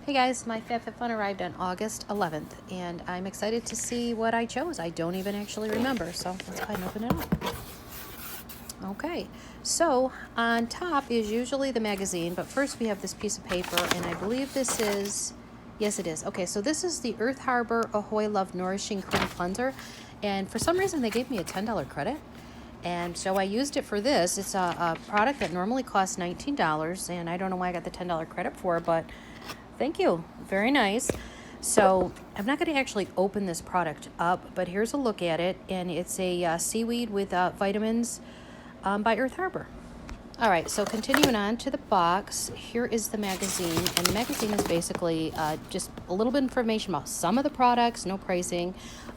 Hey guys, my FabFitFun arrived on August 11th, and I'm excited to see what I chose. I don't even actually remember, so let's go ahead and open it up. Okay, so on top is usually the magazine, but first we have this piece of paper, and I believe this is, yes it is. Okay, so this is the Earth Harbor Ahoy Love Nourishing Cream Cleanser, and for some reason they gave me a $10 credit. And so I used it for this. It's a product that normally costs $19, and I don't know why I got the $10 credit for it, but thank you. Very nice. So I'm not going to actually open this product up, but here's a look at it, and it's a seaweed with vitamins by Earth Harbor. All right, so continuing on to the box, here is the magazine, and the magazine is basically just a little bit of information about some of the products, no pricing,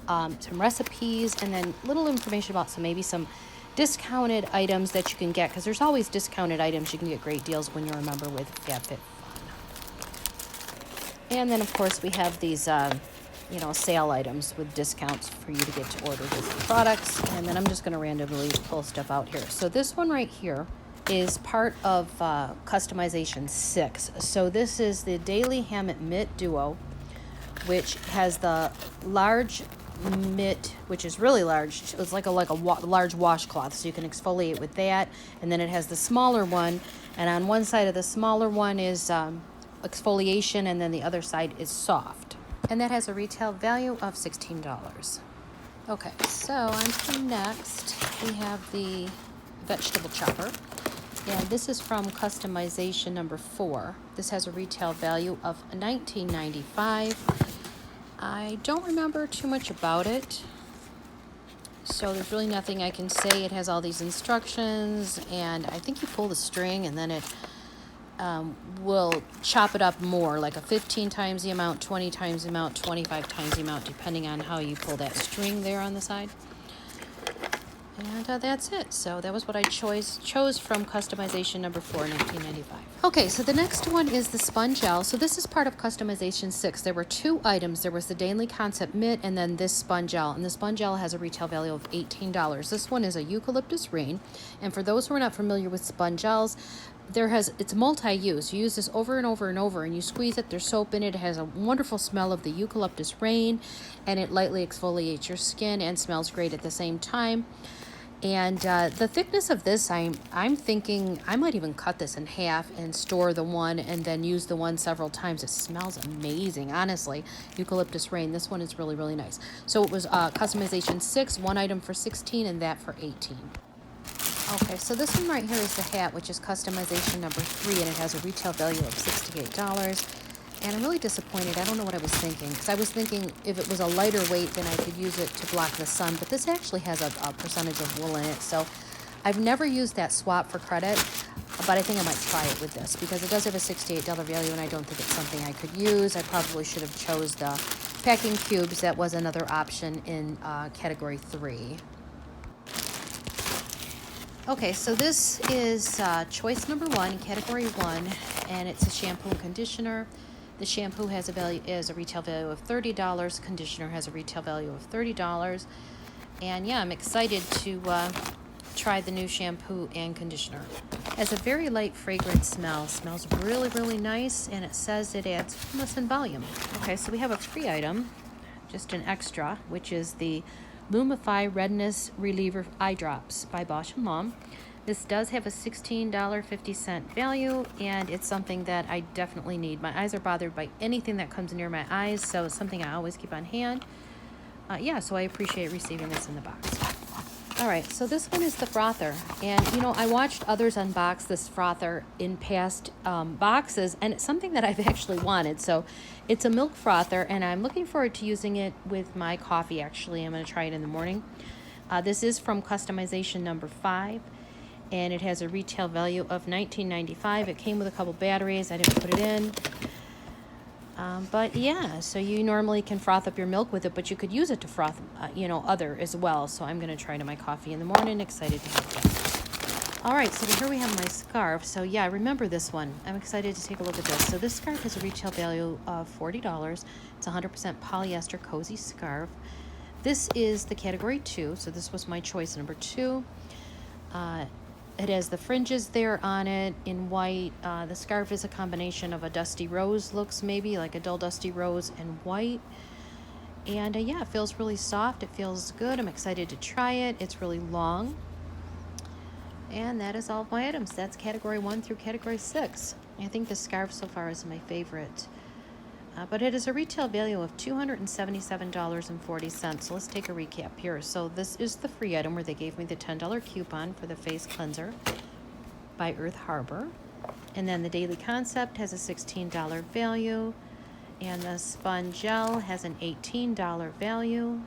some recipes, and then little information about maybe some discounted items that you can get, because there's always discounted items. You can get great deals when you're a member with FabFitFun. And then, of course, we have these, sale items with discounts for you to get to order these products. And then I'm just going to randomly pull stuff out here. So this one right here is part of Customization 6. So this is the Daily Hammock Mitt Duo, which has the large mitt, which is really large. It's like a large washcloth, so you can exfoliate with that. And then it has the smaller one, and on one side of the smaller one is exfoliation, and then the other side is soft. And that has a retail value of $16. Okay, so on to next, we have the vegetable chopper. And this is from Customization number 4. This has a retail value of $19.95. I don't remember too much about it, so there's really nothing I can say. It has all these instructions, and I think you pull the string and then it will chop it up more, like a 15 times the amount, 20 times the amount, 25 times the amount, depending on how you pull that string there on the side. And that's it. So that was what I chose from Customization number 4, 1995. Okay, so the next one is the sponge gel. So this is part of Customization 6. There were 2 items. There was the Daily Concept Mitt and then this sponge gel. And the sponge gel has a retail value of $18. This one is a eucalyptus rain. And for those who are not familiar with sponge gels, it's multi-use. You use this over and over and over, and you squeeze it. There's soap in it. It has a wonderful smell of the eucalyptus rain, and it lightly exfoliates your skin and smells great at the same time. And the thickness of this, I'm thinking I might even cut this in half and store the one and then use the one several times. It smells amazing, honestly. Eucalyptus rain. This one is really, really nice. So it was Customization 6, 1 item for $16 and that for $18. Okay, so this one right here is the hat, which is Customization number 3, and it has a retail value of $68. And I'm really disappointed. I don't know what I was thinking, because I was thinking if it was a lighter weight, then I could use it to block the sun. But this actually has a percentage of wool in it. So I've never used that swap for credit, but I think I might try it with this, because it does have a $68 value, and I don't think it's something I could use. I probably should have chose the packing cubes. That was another option in category 3. Okay, so this is choice number 1, category 1, and it's a shampoo and conditioner. The shampoo has a retail value of $30. Conditioner has a retail value of $30. And yeah, I'm excited to try the new shampoo and conditioner. It has a very light fragrant smell. Smells really, really nice, and it says it adds fullness and volume. Okay, so we have a free item, just an extra, which is the Lumify Redness Reliever Eye Drops by Bausch & Lomb. This does have a $16.50 value, and it's something that I definitely need. My eyes are bothered by anything that comes near my eyes, so it's something I always keep on hand. So I appreciate receiving this in the box. All right, so this one is the Frother, and I watched others unbox this Frother in past boxes, and it's something that I've actually wanted. So it's a milk frother, and I'm looking forward to using it with my coffee. Actually, I'm going to try it in the morning. This is from Customization number 5. and it has a retail value of $19.95. It came with a couple batteries. I didn't put it in. But yeah, so you normally can froth up your milk with it, but you could use it to froth, other as well. So I'm going to try it in my coffee in the morning. Excited to have that. All right, so here we have my scarf. So yeah, I remember this one. I'm excited to take a look at this. So this scarf has a retail value of $40. It's 100% polyester cozy scarf. This is the category 2, so this was my choice number 2. It has the fringes there on it in white. The scarf is a combination of a dusty rose looks, maybe like a dull dusty rose and white. And yeah, it feels really soft. It feels good. I'm excited to try it. It's really long. And that is all of my items. That's category 1 through category 6. I think the scarf so far is my favorite. But it is a retail value of $277.40. So let's take a recap here. So this is the free item where they gave me the $10 coupon for the face cleanser by Earth Harbor. And then the Daily Concept has a $16 value. And the Spun Gel has an $18 value.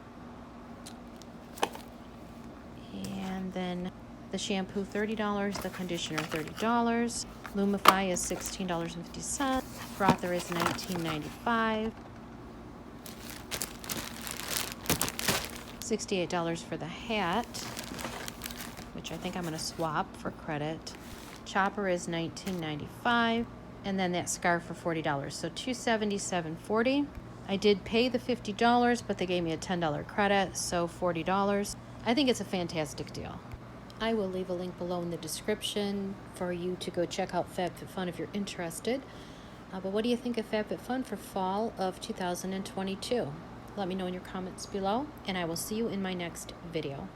And then the shampoo, $30. The conditioner, $30. Lumify is $16.50. Frother is $19.95. $68 for the hat, which I think I'm going to swap for credit. Chopper is $19.95. And then that scarf for $40. So $277.40. I did pay the $50, but they gave me a $10 credit, so $40. I think it's a fantastic deal. I will leave a link below in the description for you to go check out FabFitFun if you're interested. But what do you think of FabFitFun for fall of 2022? Let me know in your comments below, and I will see you in my next video.